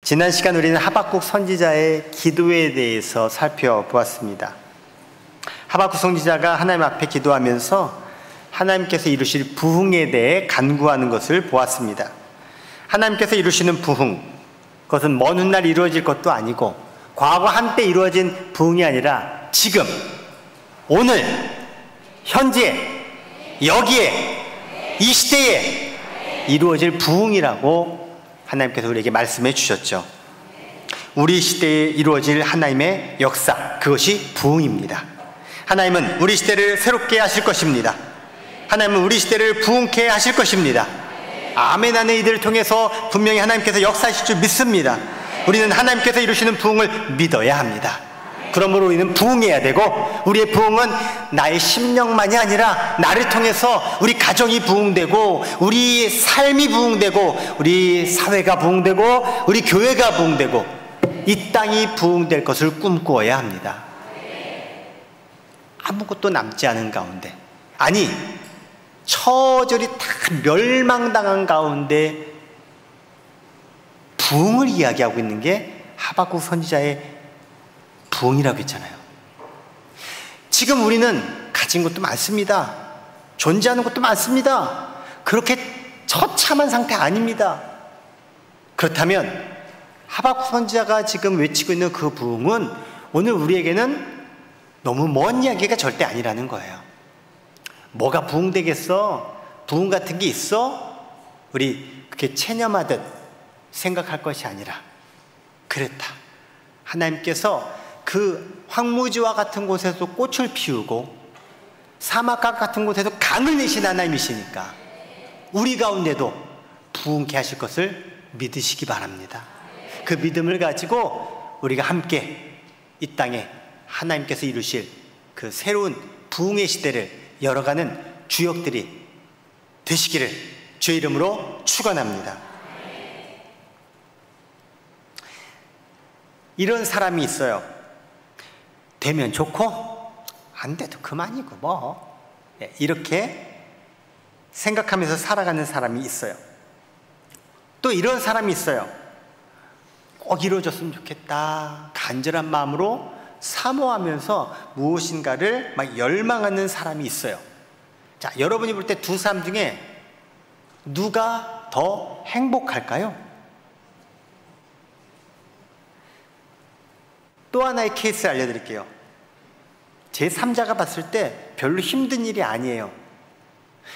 지난 시간 우리는 하박국 선지자의 기도에 대해서 살펴보았습니다. 하박국 선지자가 하나님 앞에 기도하면서 하나님께서 이루실 부흥에 대해 간구하는 것을 보았습니다. 하나님께서 이루시는 부흥, 그것은 먼 훗날 이루어질 것도 아니고 과거 한때 이루어진 부흥이 아니라 지금, 오늘, 현재, 여기에, 이 시대에 이루어질 부흥이라고 하나님께서 우리에게 말씀해 주셨죠. 우리 시대에 이루어질 하나님의 역사, 그것이 부흥입니다. 하나님은 우리 시대를 새롭게 하실 것입니다. 하나님은 우리 시대를 부흥케 하실 것입니다. 아멘 하는 이들을 통해서 분명히 하나님께서 역사하실 줄 믿습니다. 우리는 하나님께서 이루시는 부흥을 믿어야 합니다. 그러므로 우리는 부흥해야 되고, 우리의 부흥은 나의 심령만이 아니라 나를 통해서 우리 가정이 부흥되고, 우리 삶이 부흥되고, 우리 사회가 부흥되고, 우리 교회가 부흥되고, 이 땅이 부흥될 것을 꿈꾸어야 합니다. 아무것도 남지 않은 가운데, 아니 처절히 다 멸망당한 가운데 부흥을 이야기하고 있는 게 하박국 선지자의 부흥이라고 했잖아요. 지금 우리는 가진 것도 많습니다. 존재하는 것도 많습니다. 그렇게 처참한 상태 아닙니다. 그렇다면 하박국 선지자가 지금 외치고 있는 그 부흥은 오늘 우리에게는 너무 먼 이야기가 절대 아니라는 거예요. 뭐가 부흥되겠어? 부흥 같은 게 있어? 우리 그렇게 체념하듯 생각할 것이 아니라, 그렇다, 하나님께서 그 황무지와 같은 곳에서 꽃을 피우고 사막과 같은 곳에서 강을 내신 하나님이시니까 우리 가운데도 부흥케 하실 것을 믿으시기 바랍니다. 그 믿음을 가지고 우리가 함께 이 땅에 하나님께서 이루실 그 새로운 부흥의 시대를 열어가는 주역들이 되시기를 주의 이름으로 축원합니다. 이런 사람이 있어요. 되면 좋고 안 돼도 그만이고 뭐, 이렇게 생각하면서 살아가는 사람이 있어요. 또 이런 사람이 있어요. 꼭 이루어졌으면 좋겠다 간절한 마음으로 사모하면서 무엇인가를 막 열망하는 사람이 있어요. 자, 여러분이 볼 때 두 사람 중에 누가 더 행복할까요? 또 하나의 케이스 알려드릴게요. 제 3자가 봤을 때 별로 힘든 일이 아니에요.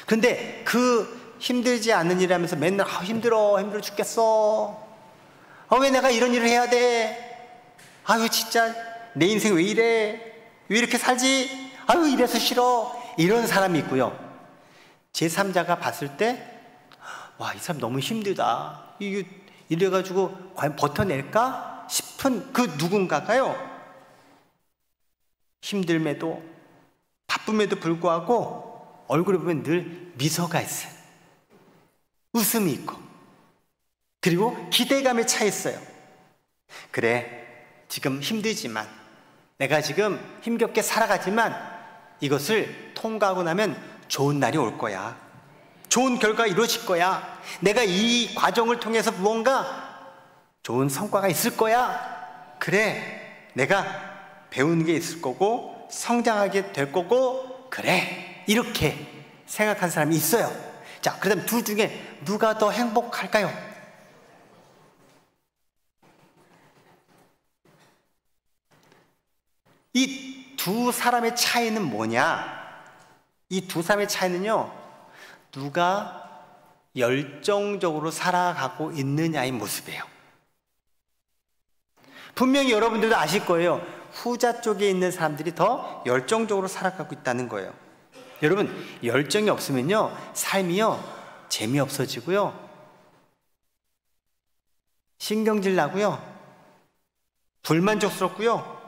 근데 그 힘들지 않은 일하면서 맨날 힘들어 죽겠어, 왜 내가 이런 일을 해야 돼, 아유 진짜 내 인생 왜 이래, 왜 이렇게 살지, 아유 이래서 싫어, 이런 사람이 있고요. 제 3자가 봤을 때 와, 이 사람 너무 힘들다, 이래가지고 과연 버텨낼까 싶은 그 누군가가요, 힘듦에도 바쁨에도 불구하고 얼굴에 보면 늘 미소가 있어요. 웃음이 있고, 그리고 기대감에 차 있어요. 그래, 지금 힘들지만, 내가 지금 힘겹게 살아가지만 이것을 통과하고 나면 좋은 날이 올 거야. 좋은 결과가 이루어질 거야. 내가 이 과정을 통해서 무언가 좋은 성과가 있을 거야. 그래, 내가 배우는 게 있을 거고 성장하게 될 거고, 그래, 이렇게 생각한 사람이 있어요. 자, 그다음 둘 중에 누가 더 행복할까요? 이 두 사람의 차이는 뭐냐? 이 두 사람의 차이는요, 누가 열정적으로 살아가고 있느냐의 모습이에요. 분명히 여러분들도 아실 거예요. 후자 쪽에 있는 사람들이 더 열정적으로 살아가고 있다는 거예요. 여러분, 열정이 없으면요, 삶이요 재미없어지고요, 신경질 나고요, 불만족스럽고요,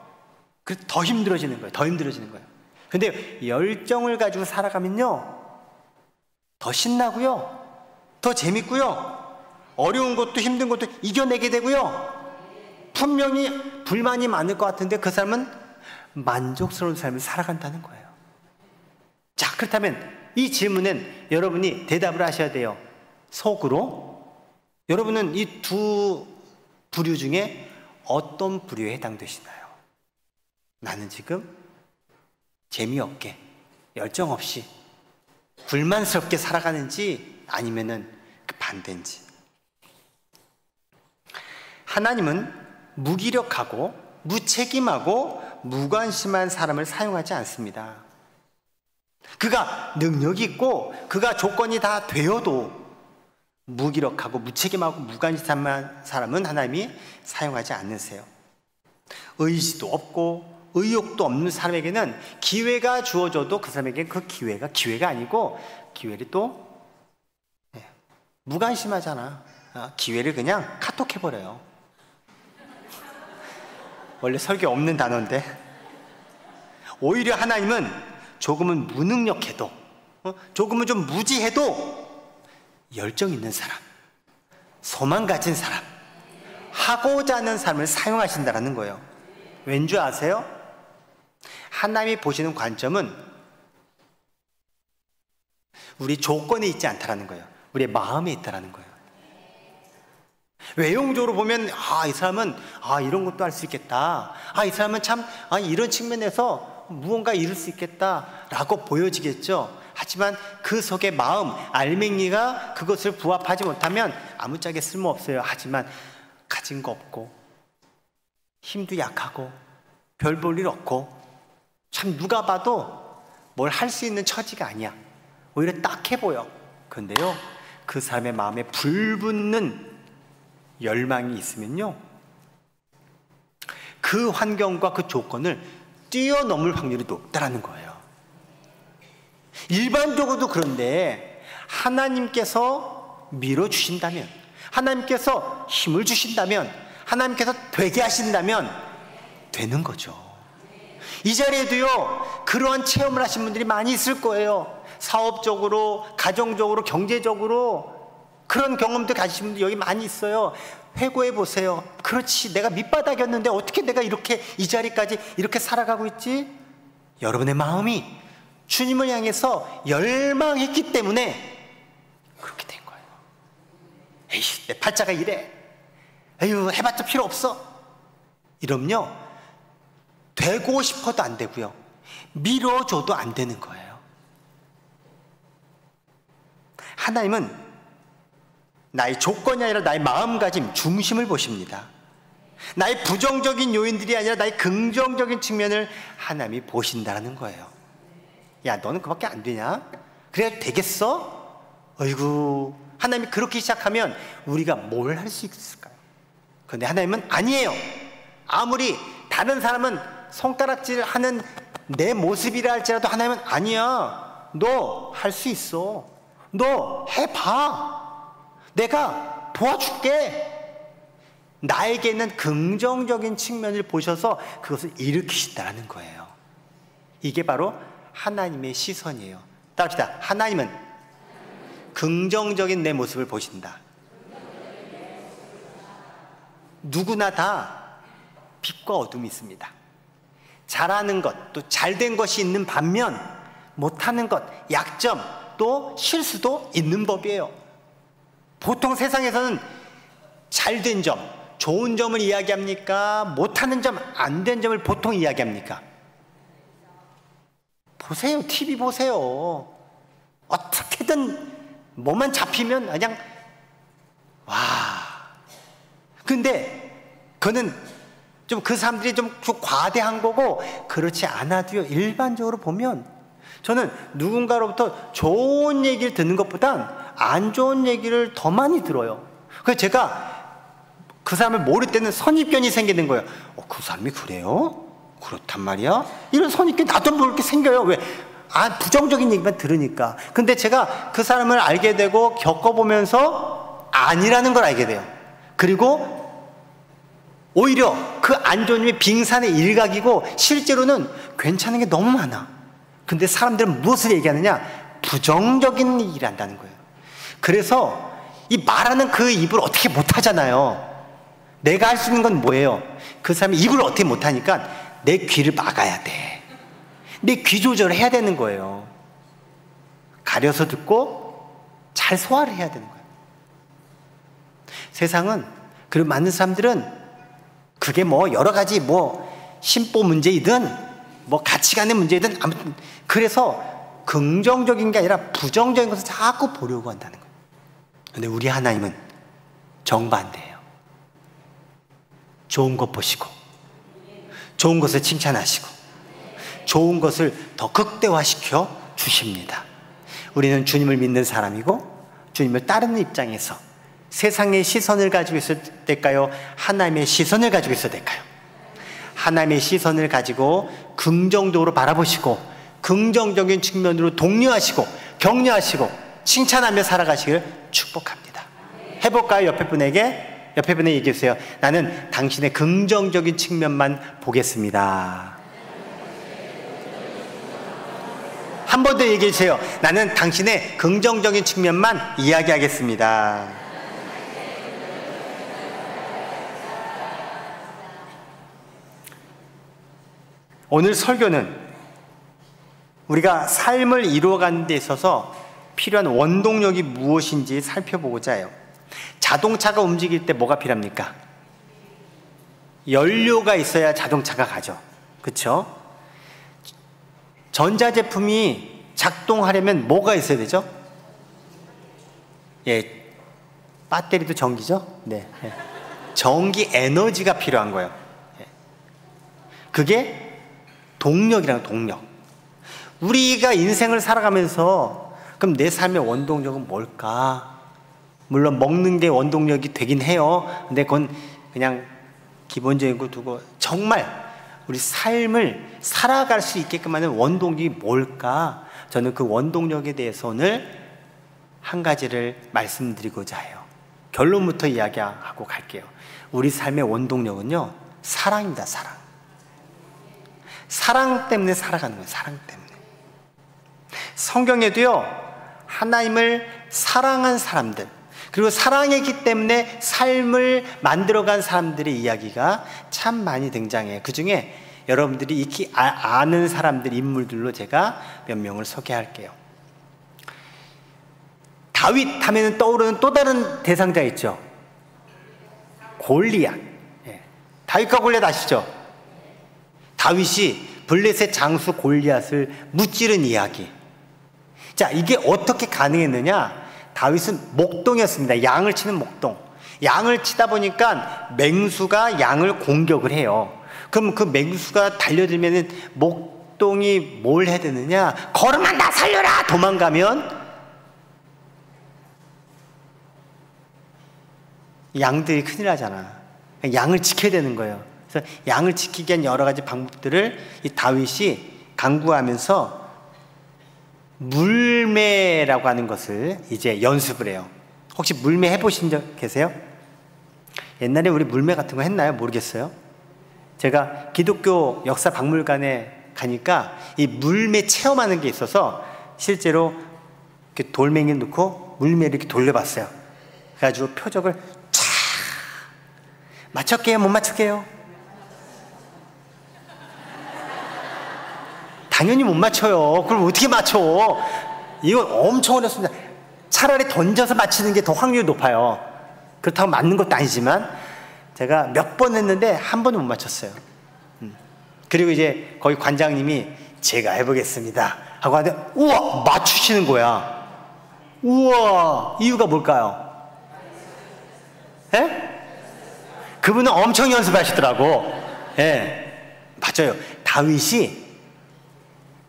그래서 더 힘들어지는 거예요. 더 힘들어지는 거예요. 근데 열정을 가지고 살아가면요, 더 신나고요, 더 재밌고요, 어려운 것도 힘든 것도 이겨내게 되고요, 분명히 불만이 많을 것 같은데 그 사람은 만족스러운 삶을 살아간다는 거예요. 자, 그렇다면 이 질문엔 여러분이 대답을 하셔야 돼요. 속으로 여러분은 이 두 부류 중에 어떤 부류에 해당되시나요? 나는 지금 재미없게, 열정 없이, 불만스럽게 살아가는지 아니면은 그 반대인지. 하나님은 무기력하고 무책임하고 무관심한 사람을 사용하지 않습니다. 그가 능력이 있고 그가 조건이 다 되어도 무기력하고 무책임하고 무관심한 사람은 하나님이 사용하지 않으세요. 의지도 없고 의욕도 없는 사람에게는 기회가 주어져도 그 사람에게 그 기회가 아니고, 기회를 또 무관심하잖아. 기회를 그냥 카톡해버려요. 원래 설교 없는 단어인데. 오히려 하나님은 조금은 무능력해도, 조금은 좀 무지해도 열정 있는 사람, 소망 가진 사람, 하고자 하는 사람을 사용하신다는 거예요. 왠지 아세요? 하나님이 보시는 관점은 우리 조건에 있지 않다라는 거예요. 우리의 마음에 있다라는 거예요. 외형적으로 보면 이 사람은 이런 것도 할 수 있겠다, 이 사람은 참 이런 측면에서 무언가 이룰 수 있겠다라고 보여지겠죠. 하지만 그 속의 마음, 알맹이가 그것을 부합하지 못하면 아무짝에 쓸모없어요. 하지만 가진 거 없고 힘도 약하고 별 볼 일 없고 참 누가 봐도 뭘 할 수 있는 처지가 아니야. 오히려 딱해 보여. 그런데요, 그 사람의 마음에 불붙는 열망이 있으면요, 그 환경과 그 조건을 뛰어넘을 확률이 높다라는 거예요. 일반적으로도 그런데 하나님께서 밀어주신다면, 하나님께서 힘을 주신다면, 하나님께서 되게 하신다면 되는 거죠. 이 자리에도요, 그러한 체험을 하신 분들이 많이 있을 거예요. 사업적으로, 가정적으로, 경제적으로 그런 경험들 가지신 분들 여기 많이 있어요. 회고해 보세요. 그렇지, 내가 밑바닥이었는데 어떻게 내가 이렇게 이 자리까지 이렇게 살아가고 있지? 여러분의 마음이 주님을 향해서 열망했기 때문에 그렇게 된 거예요. 에이, 내 팔자가 이래, 에휴, 해봤자 필요 없어, 이러면요, 되고 싶어도 안 되고요, 밀어줘도 안 되는 거예요. 하나님은 나의 조건이 아니라 나의 마음가짐, 중심을 보십니다. 나의 부정적인 요인들이 아니라 나의 긍정적인 측면을 하나님이 보신다는 거예요. 야, 너는 그밖에 안 되냐? 그래야 되겠어? 어이구, 하나님이 그렇게 시작하면 우리가 뭘 할 수 있을까요? 그런데 하나님은 아니에요. 아무리 다른 사람은 손가락질 하는 내 모습이라 할지라도 하나님은 아니야, 너 할 수 있어, 너 해봐, 내가 도와줄게. 나에게 있는 긍정적인 측면을 보셔서 그것을 일으키신다는 거예요. 이게 바로 하나님의 시선이에요. 따라합시다. 하나님은 긍정적인 내 모습을 보신다. 누구나 다 빛과 어둠이 있습니다. 잘하는 것, 또 잘된 것이 있는 반면 못하는 것, 약점, 또 실수도 있는 법이에요. 보통 세상에서는 잘된 점, 좋은 점을 이야기합니까? 못하는 점, 안 된 점을 보통 이야기합니까? 보세요. TV 보세요. 어떻게든 뭐만 잡히면 그냥 와. 근데 그거는 좀 그 사람들이 좀 과대한 거고, 그렇지 않아도요, 일반적으로 보면 저는 누군가로부터 좋은 얘기를 듣는 것보단 안 좋은 얘기를 더 많이 들어요. 그래서 제가 그 사람을 모를 때는 선입견이 생기는 거예요. 그 사람이 그래요? 그렇단 말이야? 이런 선입견이 나도 모르게 생겨요. 왜? 부정적인 얘기만 들으니까. 근데 제가 그 사람을 알게 되고 겪어보면서 아니라는 걸 알게 돼요. 그리고 오히려 그 안 좋은 점이 빙산의 일각이고 실제로는 괜찮은 게 너무 많아. 근데 사람들은 무엇을 얘기하느냐? 부정적인 얘기를 한다는 거예요. 그래서 이 말하는 그 입을 어떻게 못하잖아요. 내가 할 수 있는 건 뭐예요? 그 사람이 입을 어떻게 못하니까 내 귀를 막아야 돼. 내 귀 조절을 해야 되는 거예요. 가려서 듣고 잘 소화를 해야 되는 거예요. 세상은 그리고 많은 사람들은 그게 뭐 여러 가지 뭐 심보 문제이든 뭐 가치관의 문제이든 아무튼 그래서 긍정적인 게 아니라 부정적인 것을 자꾸 보려고 한다는 거예요. 근데 우리 하나님은 정반대예요. 좋은 것 보시고 좋은 것을 칭찬하시고 좋은 것을 더 극대화시켜 주십니다. 우리는 주님을 믿는 사람이고 주님을 따르는 입장에서 세상의 시선을 가지고 있어야 될까요? 하나님의 시선을 가지고 있어야 될까요? 하나님의 시선을 가지고 긍정적으로 바라보시고 긍정적인 측면으로 독려하시고 격려하시고 칭찬하며 살아가시길 축복합니다. 해볼까요? 옆에 분에게 얘기해 주세요. 나는 당신의 긍정적인 측면만 보겠습니다. 한 번 더 얘기해 주세요. 나는 당신의 긍정적인 측면만 이야기하겠습니다. 오늘 설교는 우리가 삶을 이루어가는 데 있어서 필요한 원동력이 무엇인지 살펴보고자 해요. 자동차가 움직일 때 뭐가 필요합니까? 연료가 있어야 자동차가 가죠. 그렇죠? 전자제품이 작동하려면 뭐가 있어야 되죠? 예, 배터리도 전기죠? 네. 전기 에너지가 필요한 거예요. 그게 동력이라는 동력. 우리가 인생을 살아가면서 그럼 내 삶의 원동력은 뭘까? 물론 먹는 게 원동력이 되긴 해요. 근데 그건 그냥 기본적인 거 두고 정말 우리 삶을 살아갈 수 있게끔 하는 원동력이 뭘까? 저는 그 원동력에 대해서 오늘 한 가지를 말씀드리고자 해요. 결론부터 이야기하고 갈게요. 우리 삶의 원동력은요, 사랑입니다. 사랑 때문에 살아가는 거예요. 사랑 때문에. 성경에도요, 하나님을 사랑한 사람들, 그리고 사랑했기 때문에 삶을 만들어간 사람들의 이야기가 참 많이 등장해요. 그 중에 여러분들이 익히 아는 사람들, 인물들로 제가 몇 명을 소개할게요. 다윗 하면 떠오르는 또 다른 대상자 있죠. 골리앗. 다윗과 골리앗 아시죠? 다윗이 블레셋 장수 골리앗을 무찌른 이야기. 자, 이게 어떻게 가능했느냐? 다윗은 목동이었습니다. 양을 치는 목동. 양을 치다 보니까 맹수가 양을 공격을 해요. 그럼 그 맹수가 달려들면은 목동이 뭘 해야 되느냐? 걸음한다, 살려라! 도망가면 양들이 큰일 나잖아. 양을 지켜야 되는 거예요. 그래서 양을 지키기 위한 여러 가지 방법들을 이 다윗이 강구하면서 물매라고 하는 것을 이제 연습을 해요. 혹시 물매 해보신 적 계세요? 옛날에 우리 물매 같은 거 했나요? 모르겠어요. 제가 기독교 역사 박물관에 가니까 이 물매 체험하는 게 있어서 실제로 이렇게 돌멩이를 넣고 물매를 이렇게 돌려봤어요. 그래가지고 표적을 촥 맞췄게요? 못 맞췄게요? 당연히 못 맞춰요. 그럼 어떻게 맞춰? 이건 엄청 어렵습니다. 차라리 던져서 맞히는 게 더 확률이 높아요. 그렇다고 맞는 것도 아니지만 제가 몇 번 했는데 한 번도 못 맞췄어요. 그리고 이제 거기 관장님이 제가 해보겠습니다 하고 하는데 우와! 맞추시는 거야. 우와! 이유가 뭘까요? 예? 그분은 엄청 연습하시더라고. 예. 맞아요. 다윗이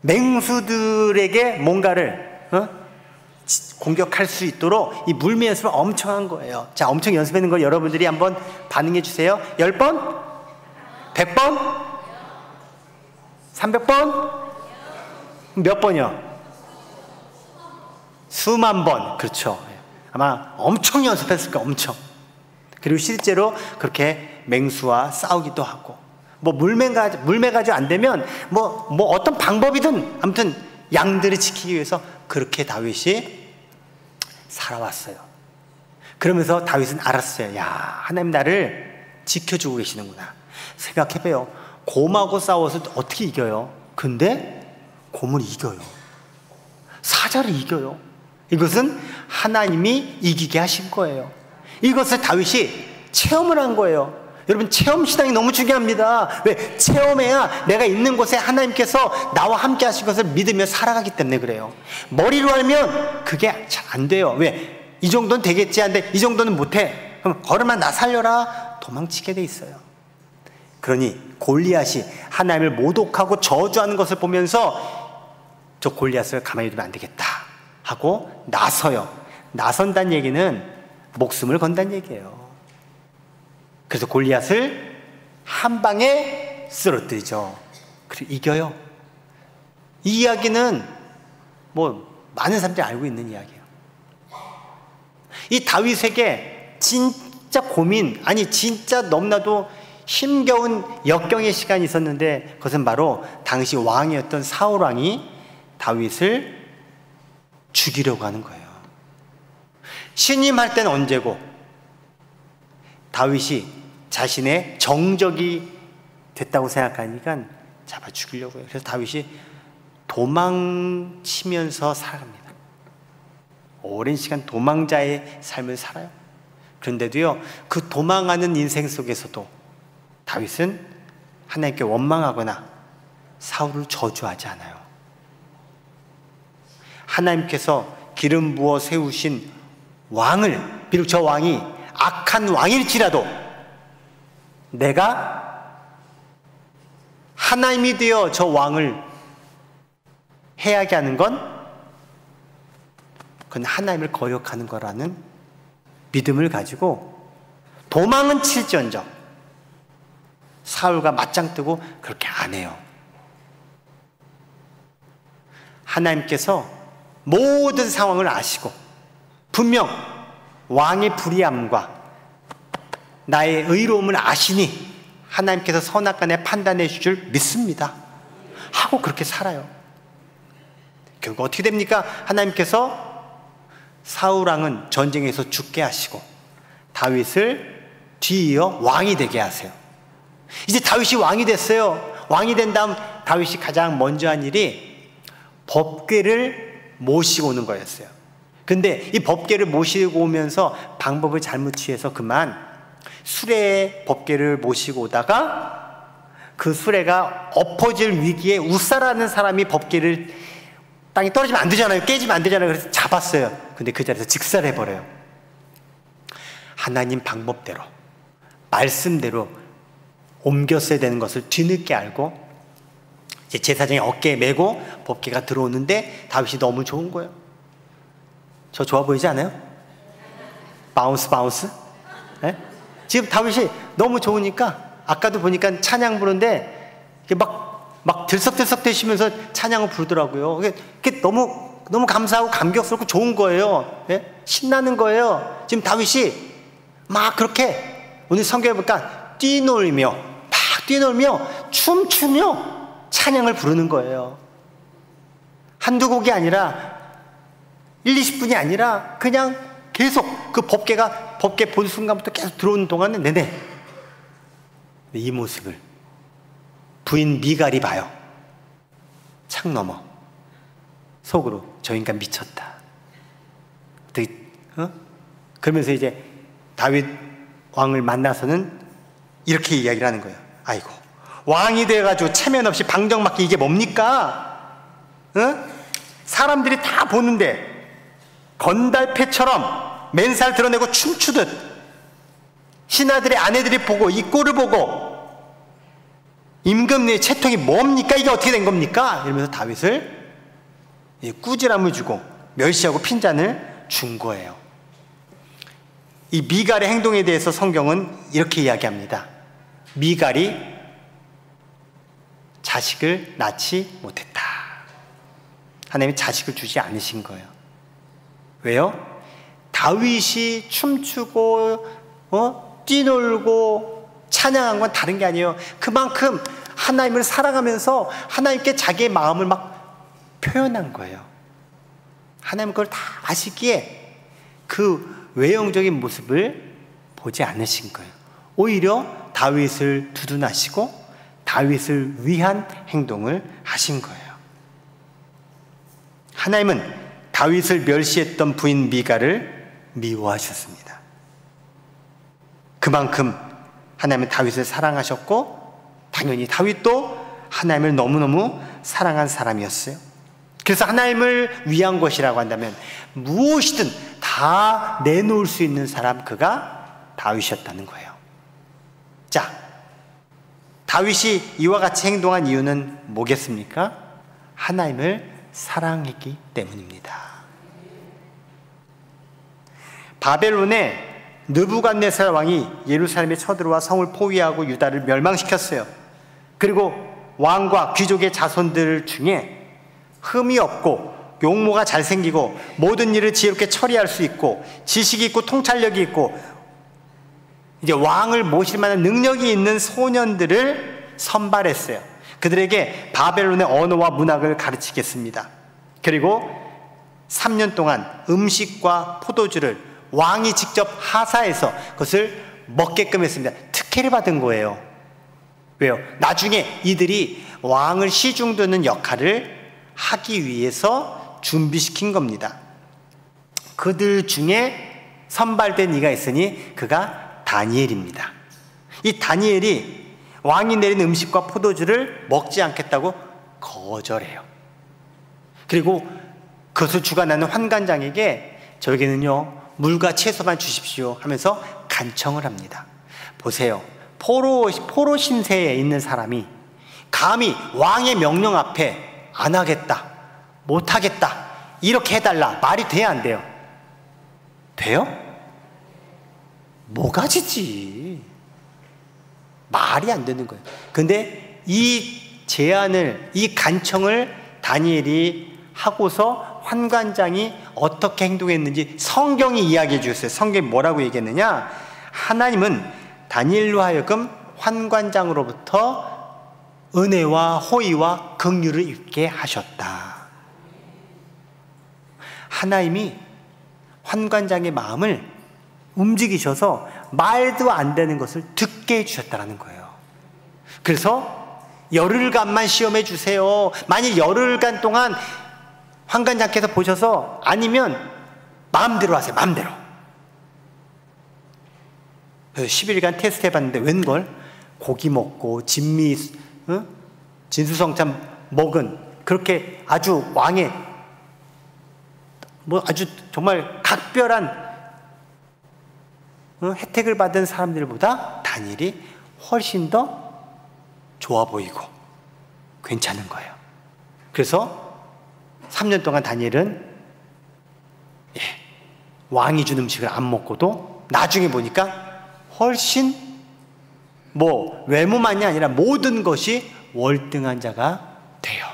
맹수들에게 뭔가를 공격할 수 있도록 이 물매 연습을 엄청 한 거예요. 자, 엄청 연습하는 걸 여러분들이 한번 반응해 주세요. 10번? 100번? 300번? 몇 번이요? 수만 번. 그렇죠. 아마 엄청 연습했을 거예요. 엄청. 그리고 실제로 그렇게 맹수와 싸우기도 하고, 뭐 물매 가지고 안 되면 뭐 어떤 방법이든 아무튼 양들을 지키기 위해서 그렇게 다윗이 살아왔어요. 그러면서 다윗은 알았어요. 야, 하나님 나를 지켜주고 계시는구나. 생각해봐요. 곰하고 싸워서 어떻게 이겨요? 근데 곰을 이겨요. 사자를 이겨요. 이것은 하나님이 이기게 하신 거예요. 이것을 다윗이 체험을 한 거예요. 여러분, 체험신앙이 너무 중요합니다. 왜? 체험해야 내가 있는 곳에 하나님께서 나와 함께 하신 것을 믿으며 살아가기 때문에 그래요. 머리로 알면 그게 잘 안 돼요. 왜? 이 정도는 되겠지 한데 이 정도는 못해. 그럼 걸음아 나 살려라, 도망치게 돼 있어요. 그러니 골리앗이 하나님을 모독하고 저주하는 것을 보면서 저 골리앗을 가만히 두면 안 되겠다 하고 나서요. 나선다는 얘기는 목숨을 건다는 얘기예요. 그래서 골리앗을 한 방에 쓰러뜨리죠. 그리고 이겨요. 이 이야기는 뭐 많은 사람들이 알고 있는 이야기예요. 이 다윗에게 진짜 고민, 아니 진짜 너무나도 힘겨운 역경의 시간이 있었는데, 그것은 바로 당시 왕이었던 사울 왕이 다윗을 죽이려고 하는 거예요. 신임할 때는 언제고 다윗이 자신의 정적이 됐다고 생각하니까 잡아 죽이려고 해요. 그래서 다윗이 도망치면서 살아갑니다. 오랜 시간 도망자의 삶을 살아요. 그런데도요, 그 도망하는 인생 속에서도 다윗은 하나님께 원망하거나 사울을 저주하지 않아요. 하나님께서 기름 부어 세우신 왕을, 비록 저 왕이 악한 왕일지라도 내가 하나님이 되어 저 왕을 해하게 하는 건 그건 하나님을 거역하는 거라는 믿음을 가지고 도망은 칠지언정 사울과 맞짱 뜨고 그렇게 안 해요. 하나님께서 모든 상황을 아시고 분명 왕의 불의함과 나의 의로움을 아시니 하나님께서 선악간에 판단해 주실 줄 믿습니다 하고 그렇게 살아요. 결국 어떻게 됩니까? 하나님께서 사울 왕은 전쟁에서 죽게 하시고 다윗을 뒤이어 왕이 되게 하세요. 이제 다윗이 왕이 됐어요. 왕이 된 다음 다윗이 가장 먼저 한 일이 법궤를 모시고 오는 거였어요. 근데 이 법궤를 모시고 오면서 방법을 잘못 취해서 그만 수레에 법궤를 모시고 오다가 그 수레가 엎어질 위기에 웃사라는 사람이 법궤를 땅에 떨어지면 안 되잖아요. 깨지면 안 되잖아요. 그래서 잡았어요. 근데 그 자리에서 직살해버려요. 하나님 방법대로, 말씀대로 옮겼어야 되는 것을 뒤늦게 알고 이제 제사장이 어깨에 메고 법궤가 들어오는데 다윗이 너무 좋은 거예요. 저 좋아 보이지 않아요? 바운스 바운스? 네? 지금 다윗이 너무 좋으니까 아까도 보니까 찬양 부르는데 막 들썩들썩 대시면서 찬양을 부르더라고요. 그게 너무 감사하고 감격스럽고 좋은 거예요. 네? 신나는 거예요. 지금 다윗이 막 그렇게 오늘 성경에 보니까 뛰놀며 춤추며 찬양을 부르는 거예요. 한두 곡이 아니라 1, 20분이 아니라 그냥 계속 그 법궤 본 순간부터 계속 들어오는 동안에 내내 이 모습을 부인 미갈이 봐요. 창 너머 속으로 저 인간 미쳤다. 그러면서 이제 다윗 왕을 만나서는 이렇게 이야기를 하는 거예요. 아이고, 왕이 돼가지고 체면 없이 방정 맞기 이게 뭡니까? 사람들이 다 보는데 건달패처럼 맨살 드러내고 춤추듯 신하들의 아내들이 보고 이 꼴을 보고 임금님의 채통이 뭡니까? 이게 어떻게 된 겁니까? 이러면서 다윗을 꾸지람을 주고 멸시하고 핀잔을 준 거예요. 이 미갈의 행동에 대해서 성경은 이렇게 이야기합니다. 미갈이 자식을 낳지 못했다. 하나님이 자식을 주지 않으신 거예요. 왜요? 다윗이 춤추고 뛰놀고 찬양한 건 다른 게 아니에요. 그만큼 하나님을 사랑하면서 하나님께 자기의 마음을 막 표현한 거예요. 하나님 그걸 다 아시기에 그 외형적인 모습을 보지 않으신 거예요. 오히려 다윗을 두둔하시고 다윗을 위한 행동을 하신 거예요. 하나님은 다윗을 멸시했던 부인 미갈을 미워하셨습니다. 그만큼 하나님은 다윗을 사랑하셨고 당연히 다윗도 하나님을 너무너무 사랑한 사람이었어요. 그래서 하나님을 위한 것이라고 한다면 무엇이든 다 내놓을 수 있는 사람, 그가 다윗이었다는 거예요. 자, 다윗이 이와 같이 행동한 이유는 뭐겠습니까? 하나님을 사랑했기 때문입니다. 바벨론의 느부갓네살 왕이 예루살렘에 쳐들어와 성을 포위하고 유다를 멸망시켰어요. 그리고 왕과 귀족의 자손들 중에 흠이 없고 용모가 잘생기고 모든 일을 지혜롭게 처리할 수 있고 지식이 있고 통찰력이 있고 이제 왕을 모실 만한 능력이 있는 소년들을 선발했어요. 그들에게 바벨론의 언어와 문학을 가르치겠습니다. 그리고 3년 동안 음식과 포도주를 왕이 직접 하사해서 그것을 먹게끔 했습니다. 특혜를 받은 거예요. 왜요? 나중에 이들이 왕을 시중드는 역할을 하기 위해서 준비시킨 겁니다. 그들 중에 선발된 이가 있으니 그가 다니엘입니다. 이 다니엘이 왕이 내린 음식과 포도주를 먹지 않겠다고 거절해요. 그리고 그것을 주관하는 환관장에게 저에게는요 물과 채소만 주십시오 하면서 간청을 합니다. 보세요. 포로 신세에 있는 사람이 감히 왕의 명령 앞에 안 하겠다, 못 하겠다, 이렇게 해달라, 말이 돼야 안 돼요? 돼요? 뭐가지지. 말이 안 되는 거예요. 근데 이 제안을, 이 간청을 다니엘이 하고서 환관장이 어떻게 행동했는지 성경이 이야기해 주셨어요. 성경이 뭐라고 얘기했느냐? 하나님은 다니엘로 하여금 환관장으로부터 은혜와 호의와 긍휼을 입게 하셨다. 하나님이 환관장의 마음을 움직이셔서 말도 안 되는 것을 듣게 해주셨다는 거예요. 그래서 열흘간만 시험해 주세요. 만일 열흘간 동안 환관장께서 보셔서 아니면 마음대로 하세요. 마음대로. 그래서 10일간 테스트 해봤는데 웬걸 고기 먹고 진미, 진수성찬 먹은 그렇게 아주 왕의 아주 정말 각별한 혜택을 받은 사람들보다 다니엘이 훨씬 더 좋아 보이고 괜찮은 거예요. 그래서 3년 동안 다니엘은 왕이 준 음식을 안 먹고도 나중에 보니까 훨씬 외모만이 아니라 모든 것이 월등한 자가 돼요.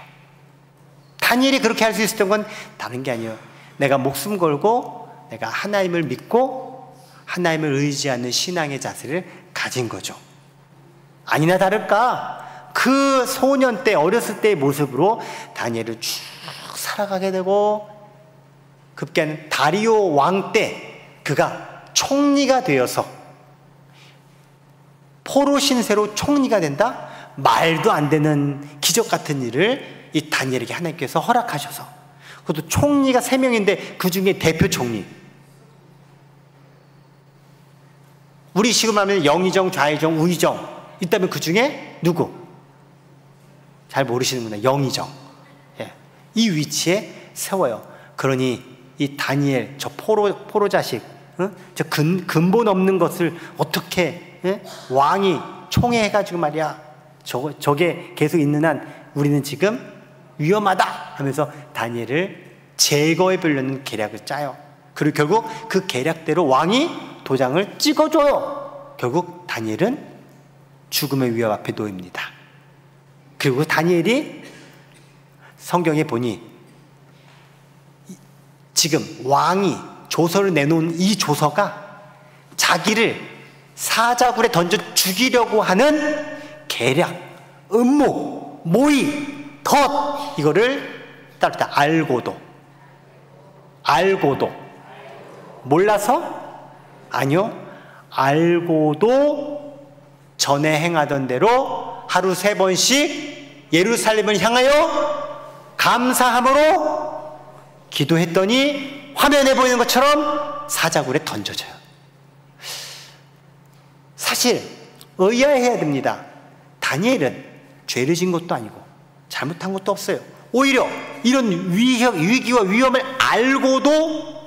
다니엘이 그렇게 할 수 있었던 건 다른 게 아니에요. 내가 목숨 걸고 내가 하나님을 믿고 하나님을 의지하는 신앙의 자세를 가진 거죠. 아니나 다를까 그 소년 때, 어렸을 때의 모습으로 다니엘을 쭉 살아가게 되고 급기야는 다리오 왕 때 그가 총리가 되어서 포로 신세로 총리가 된다? 말도 안 되는 기적 같은 일을 이 다니엘에게 하나님께서 허락하셔서, 그것도 총리가 3명인데 그 중에 대표 총리, 우리 지금 하면 영의정, 좌의정, 우의정 있다면 그 중에 누구? 잘 모르시는구나. 영의정. 이 위치에 세워요. 그러니 이 다니엘, 저 포로 자식, 저 근본 없는 것을 어떻게 왕이 총애해가지고 말이야, 저게 계속 있는 한 우리는 지금 위험하다 하면서 다니엘을 제거해 보려는 계략을 짜요. 그리고 결국 그 계략대로 왕이 도장을 찍어줘요. 결국 다니엘은 죽음의 위협 앞에 놓입니다. 그리고 다니엘이 성경에 보니 지금 왕이 조서를 내놓은 이 조서가 자기를 사자굴에 던져 죽이려고 하는 계략, 음모, 모의, 덫, 이거를 따르다 알고도 몰라서? 아니요, 알고도 전에 행하던 대로 하루 3번씩 예루살렘을 향하여 감사함으로 기도했더니 화면에 보이는 것처럼 사자굴에 던져져요. 사실 의아해야 됩니다. 다니엘은 죄를 지은 것도 아니고 잘못한 것도 없어요. 오히려 이런 위기와 위험을 알고도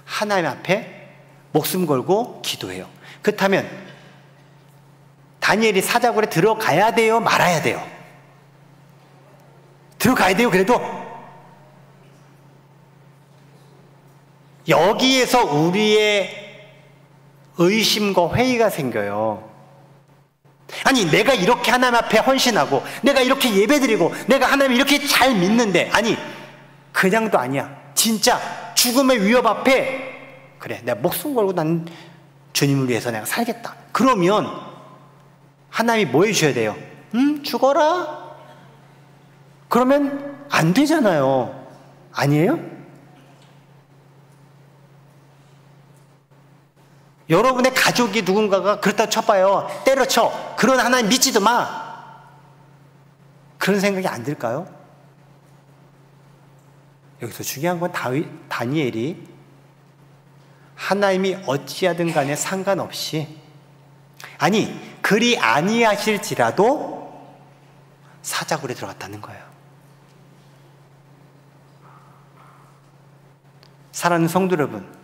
하나님 앞에 목숨 걸고 기도해요. 그렇다면 다니엘이 사자굴에 들어가야 돼요? 말아야 돼요? 들어가야 돼요. 그래도 여기에서 우리의 의심과 회의가 생겨요. 아니, 내가 이렇게 하나님 앞에 헌신하고 내가 이렇게 예배드리고 내가 하나님 이렇게 잘 믿는데, 아니 그냥도 아니야. 진짜 죽음의 위협 앞에 그래, 내가 목숨 걸고 난 주님을 위해서 내가 살겠다. 그러면 하나님이 뭐 해주셔야 돼요? 죽어라? 그러면 안 되잖아요. 아니에요? 여러분의 가족이 누군가가 그렇다고 쳐봐요. 때려쳐. 그런 하나님 믿지도 마. 그런 생각이 안 들까요? 여기서 중요한 건 다니엘이 하나님이 어찌하든 간에 상관없이, 아니 그리 아니하실지라도 사자굴에 들어갔다는 거예요. 사랑하는 성도 여러분,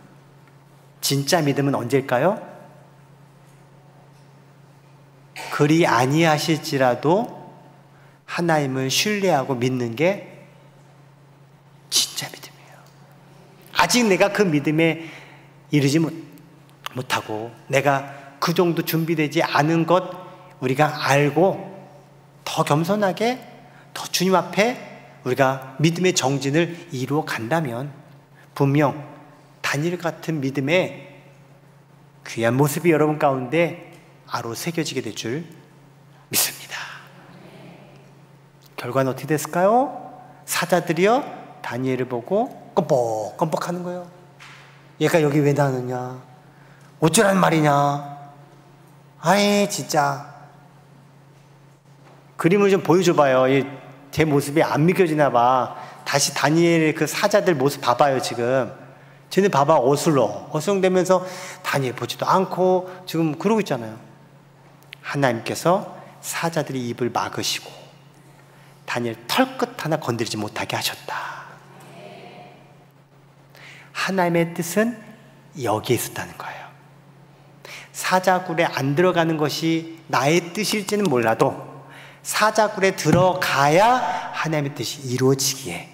진짜 믿음은 언제일까요? 그리 아니하실지라도 하나님을 신뢰하고 믿는 게 진짜 믿음이에요. 아직 내가 그 믿음에 이르지 못하고 내가 그 정도 준비되지 않은 것 우리가 알고 더 겸손하게 더 주님 앞에 우리가 믿음의 정진을 이루어 간다면 분명 다니엘 같은 믿음의 귀한 모습이 여러분 가운데 아로 새겨지게 될 줄 믿습니다. 결과는 어떻게 됐을까요? 사자들이요 다니엘을 보고 껌뻑껌뻑 하는 거예요. 얘가 여기 왜 나느냐, 어쩌라는 말이냐, 아이 진짜. 그림을 좀 보여줘봐요. 제 모습이 안 믿겨지나 봐. 다시 다니엘의 그 사자들 모습 봐봐요. 지금 쟤네 봐봐, 어슬렁대면서 다니엘 보지도 않고 지금 그러고 있잖아요. 하나님께서 사자들의 입을 막으시고 다니엘 털끝 하나 건드리지 못하게 하셨다. 하나님의 뜻은 여기에 있었다는 거예요. 사자굴에 안 들어가는 것이 나의 뜻일지는 몰라도 사자굴에 들어가야 하나님의 뜻이 이루어지기에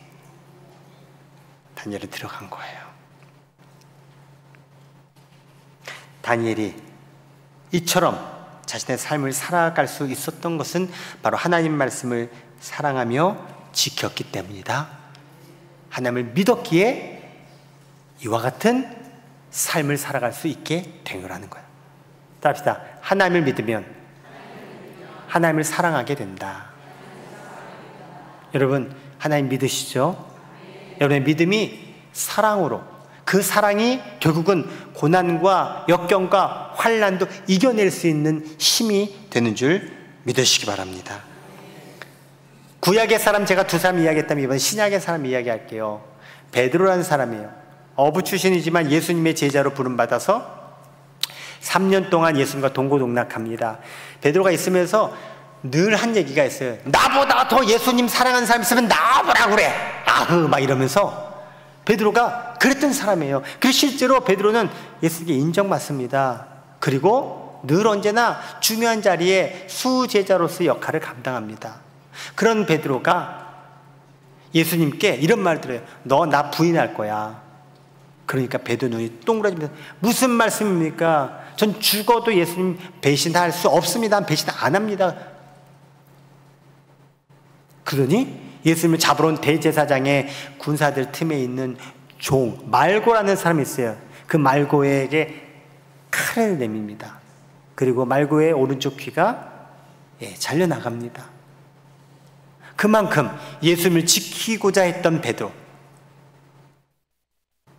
다니엘은 들어간 거예요. 다니엘이 이처럼 자신의 삶을 살아갈 수 있었던 것은 바로 하나님 말씀을 사랑하며 지켰기 때문이다. 하나님을 믿었기에 이와 같은 삶을 살아갈 수 있게 된 거라는 거예요. 따라합시다. 하나님을 믿으면 하나님을 사랑하게 된다. 여러분 하나님 믿으시죠? 여러분의 믿음이 사랑으로, 그 사랑이 결국은 고난과 역경과 환난도 이겨낼 수 있는 힘이 되는 줄 믿으시기 바랍니다. 구약의 사람 제가 두 사람 이야기했다면 이번 신약의 사람 이야기할게요. 베드로라는 사람이에요. 어부 출신이지만 예수님의 제자로 부름받아서 3년 동안 예수님과 동고동락합니다. 베드로가 있으면서 늘 한 얘기가 있어요. 나보다 더 예수님 사랑하는 사람 있으면 나와보라 그래. 아흐 막 이러면서 베드로가 그랬던 사람이에요. 그래서 실제로 베드로는 예수님께 인정받습니다. 그리고 늘 언제나 중요한 자리에 수제자로서의 역할을 감당합니다. 그런 베드로가 예수님께 이런 말을 들어요. 너 나 부인할 거야. 그러니까 베드로 눈이 동그라집니다. 무슨 말씀입니까? 전 죽어도 예수님 배신할 수 없습니다. 배신 안 합니다. 그러니 예수님을 잡으러 온 대제사장의 군사들 틈에 있는 종 말고라는 사람이 있어요. 그 말고에게 칼을 내밉니다. 그리고 말고의 오른쪽 귀가 잘려나갑니다. 그만큼 예수님을 지키고자 했던 베드로,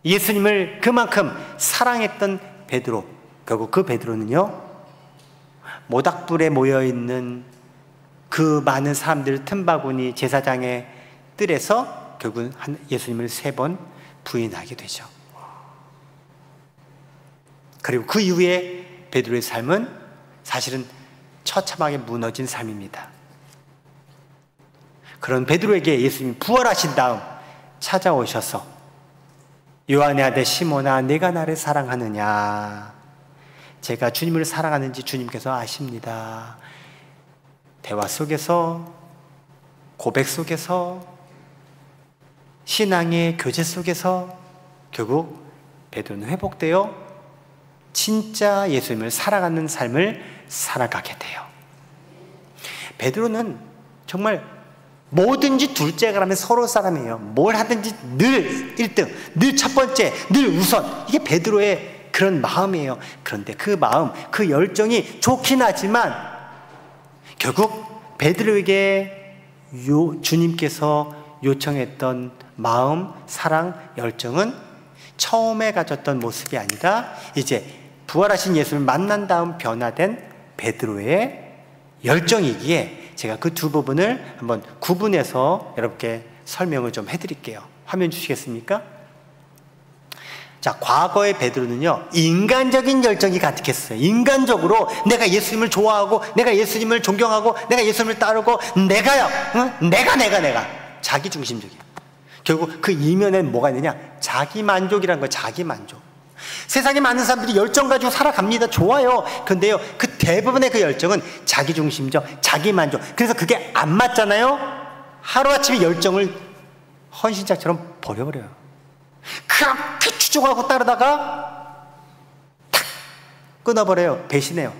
예수님을 그만큼 사랑했던 베드로, 결국 그 베드로는요 모닥불에 모여있는 그 많은 사람들 틈바구니 제사장의 뜰에서 결국은 예수님을 3번 부인하게 되죠. 그리고 그 이후에 베드로의 삶은 사실은 처참하게 무너진 삶입니다. 그런 베드로에게 예수님이 부활하신 다음 찾아오셔서 요한의 아들 시몬아, 내가 나를 사랑하느냐? 제가 주님을 사랑하는지 주님께서 아십니다. 대화 속에서, 고백 속에서, 신앙의 교제 속에서 결국 베드로는 회복되어 진짜 예수님을 사랑하는 삶을 살아가게 돼요. 베드로는 정말 뭐든지 둘째가라면 서로 사람이에요. 뭘 하든지 늘 1등, 늘 첫 번째, 늘 우선. 이게 베드로의 그런 마음이에요. 그런데 그 마음, 그 열정이 좋긴 하지만 결국 베드로에게 주님께서 요청했던 마음, 사랑, 열정은 처음에 가졌던 모습이 아니라 이제 부활하신 예수를 만난 다음 변화된 베드로의 열정이기에 제가 그 두 부분을 한번 구분해서 여러분께 설명을 좀 해드릴게요. 화면 주시겠습니까? 자, 과거의 베드로는요, 인간적인 열정이 가득했어요. 인간적으로 내가 예수님을 좋아하고, 내가 예수님을 존경하고, 내가 예수님을 따르고, 내가요, 응? 내가. 자기중심적이에요. 결국 그 이면에 뭐가 있느냐? 자기만족이라는 거예요. 자기만족. 세상에 많은 사람들이 열정 가지고 살아갑니다. 좋아요. 그런데요, 그 대부분의 그 열정은 자기중심적, 자기만족. 그래서 그게 안 맞잖아요. 하루아침에 열정을 헌신짝처럼 버려버려요. 그렇게 추종하고 따르다가 탁 끊어버려요. 배신해요.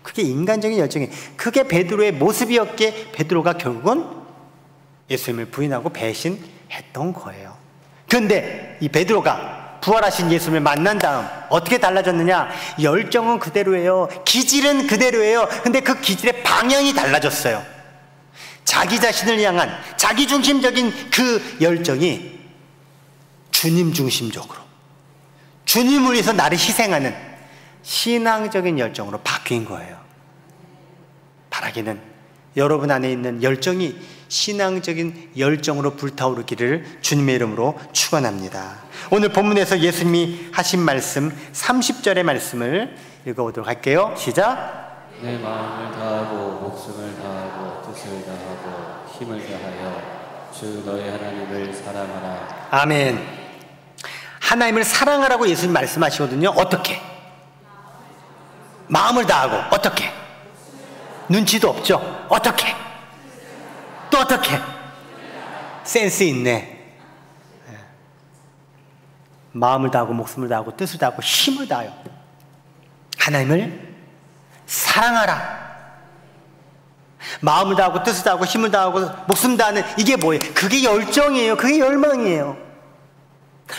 그게 인간적인 열정이에요. 그게 베드로의 모습이었기에 베드로가 결국은 예수님을 부인하고 배신했던 거예요. 그런데 이 베드로가 부활하신 예수님을 만난 다음 어떻게 달라졌느냐? 열정은 그대로예요. 기질은 그대로예요. 근데 그 기질의 방향이 달라졌어요. 자기 자신을 향한 자기중심적인 그 열정이 주님 중심적으로, 주님을 위해서 나를 희생하는 신앙적인 열정으로 바뀐 거예요. 바라기는 여러분 안에 있는 열정이 신앙적인 열정으로 불타오르기를 주님의 이름으로 축원합니다. 오늘 본문에서 예수님이 하신 말씀 30절의 말씀을 읽어보도록 할게요. 시작. 내 마음을 다하고 목숨을 다하고 뜻을 다하고 힘을 다하여 주 너의 하나님을 사랑하라. 아멘. 하나님을 사랑하라고 예수님 말씀하시거든요. 어떻게? 마음을 다하고. 어떻게? 눈치도 없죠. 어떻게? 또 어떻게? 센스 있네. 마음을 다하고 목숨을 다하고 뜻을 다하고 힘을 다하여 하나님을 사랑하라. 마음을 다하고 뜻을 다하고 힘을 다하고 목숨 다하는 이게 뭐예요? 그게 열정이에요. 그게 열망이에요.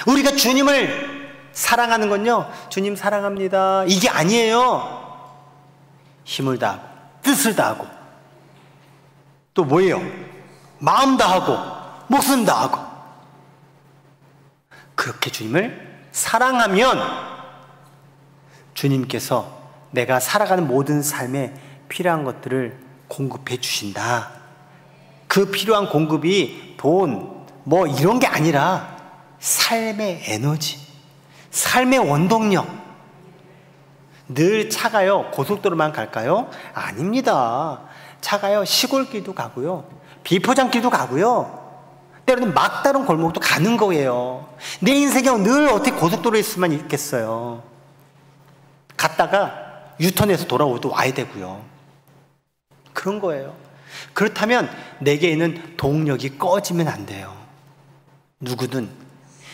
우리가 주님을 사랑하는 건요, 주님 사랑합니다, 이게 아니에요. 힘을 다하고 뜻을 다하고 또 뭐예요? 마음 다하고 목숨 다하고. 그렇게 주님을 사랑하면 주님께서 내가 살아가는 모든 삶에 필요한 것들을 공급해 주신다. 그 필요한 공급이 돈, 뭐 이런 게 아니라 삶의 에너지, 삶의 원동력. 늘 차가요 고속도로만 갈까요? 아닙니다. 차가요 시골길도 가고요, 비포장길도 가고요, 때로는 막다른 골목도 가는 거예요. 내 인생에 늘 어떻게 고속도로에 있으면 있겠어요. 갔다가 유턴해서 돌아오도 와야 되고요. 그런 거예요. 그렇다면 내게 있는 동력이 꺼지면 안 돼요. 누구든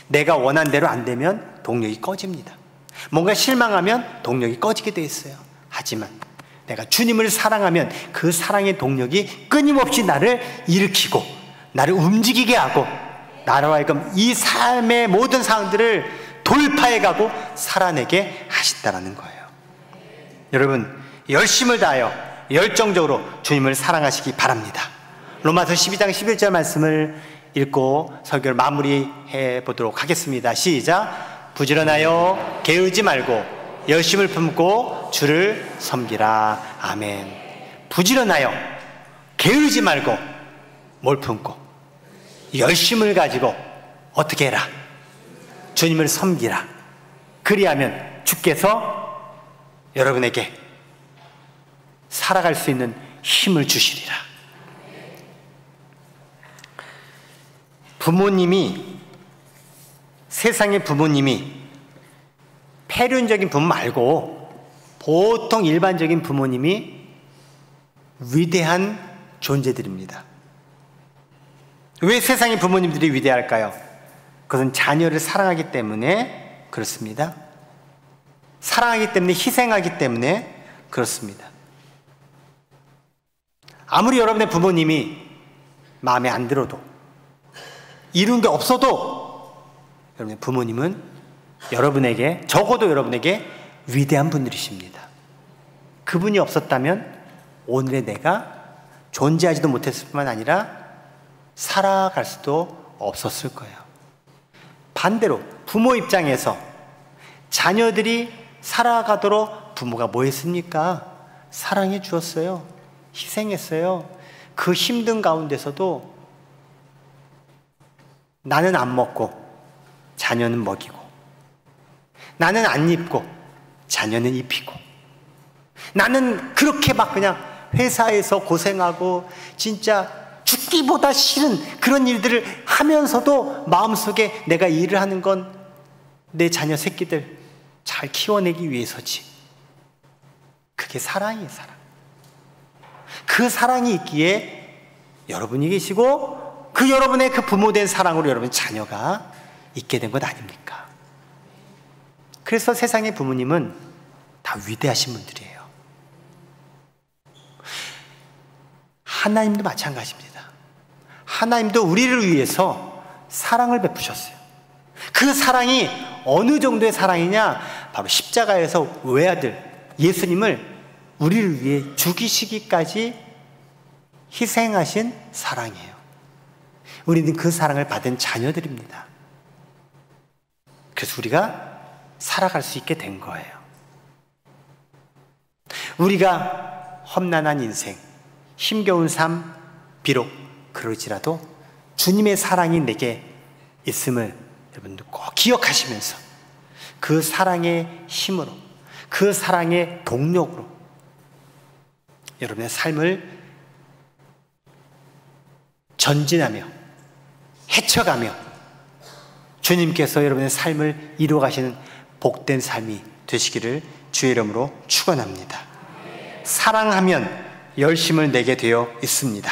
내가 원한 대로 안 되면 동력이 꺼집니다. 뭔가 실망하면 동력이 꺼지게 돼 있어요. 하지만 내가 주님을 사랑하면 그 사랑의 동력이 끊임없이 나를 일으키고 나를 움직이게 하고 나로 하여금 이 삶의 모든 상황들을 돌파해가고 살아내게 하신다는 거예요. 여러분, 열심을 다하여 열정적으로 주님을 사랑하시기 바랍니다. 로마서 12장 11절 말씀을 읽고 설교를 마무리해 보도록 하겠습니다. 시작. 부지런하여 게으르지 말고 열심을 품고 주를 섬기라. 아멘. 부지런하여 게으르지 말고 뭘 품고 열심을 가지고 어떻게 해라? 주님을 섬기라. 그리하면 주께서 여러분에게 살아갈 수 있는 힘을 주시리라. 세상의 부모님이 폐륜적인 부모 말고 보통 일반적인 부모님이 위대한 존재들입니다. 왜 세상의 부모님들이 위대할까요? 그것은 자녀를 사랑하기 때문에 그렇습니다. 사랑하기 때문에, 희생하기 때문에 그렇습니다. 아무리 여러분의 부모님이 마음에 안 들어도, 이룬 게 없어도 여러분의 부모님은 적어도 여러분에게 위대한 분들이십니다. 그분이 없었다면 오늘의 내가 존재하지도 못했을 뿐만 아니라 살아갈 수도 없었을 거예요. 반대로 부모 입장에서 자녀들이 살아가도록 부모가 뭐 했습니까? 사랑해 주었어요. 희생했어요. 그 힘든 가운데서도 나는 안 먹고 자녀는 먹이고, 나는 안 입고 자녀는 입히고, 나는 그렇게 막 그냥 회사에서 고생하고 진짜 죽기보다 싫은 그런 일들을 하면서도 마음속에 내가 일을 하는 건 내 자녀 새끼들 잘 키워내기 위해서지. 그게 사랑이에요, 사랑. 그 사랑이 있기에 여러분이 계시고 그 여러분의 그 부모된 사랑으로 여러분 자녀가 있게 된 것 아닙니까? 그래서 세상의 부모님은 다 위대하신 분들이에요. 하나님도 마찬가지입니다. 하나님도 우리를 위해서 사랑을 베푸셨어요. 그 사랑이 어느 정도의 사랑이냐? 바로 십자가에서 외아들 예수님을 우리를 위해 죽이시기까지 희생하신 사랑이에요. 우리는 그 사랑을 받은 자녀들입니다. 그래서 우리가 살아갈 수 있게 된 거예요. 우리가 험난한 인생, 힘겨운 삶, 비록 그럴지라도 주님의 사랑이 내게 있음을 여러분들 꼭 기억하시면서 그 사랑의 힘으로, 그 사랑의 동력으로 여러분의 삶을 전진하며 헤쳐가며 주님께서 여러분의 삶을 이루어가시는 복된 삶이 되시기를 주의 이름으로 축원합니다. 사랑하면 열심을 내게 되어 있습니다.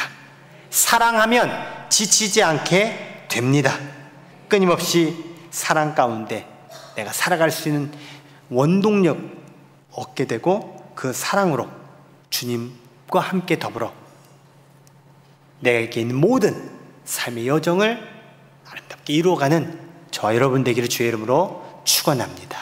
사랑하면 지치지 않게 됩니다. 끊임없이 사랑 가운데 내가 살아갈 수 있는 원동력 얻게 되고 그 사랑으로 주님과 함께 더불어 내게 있는 모든 삶의 여정을 아름답게 이루어가는 저와 여러분 되기를 주의 이름으로 축원합니다.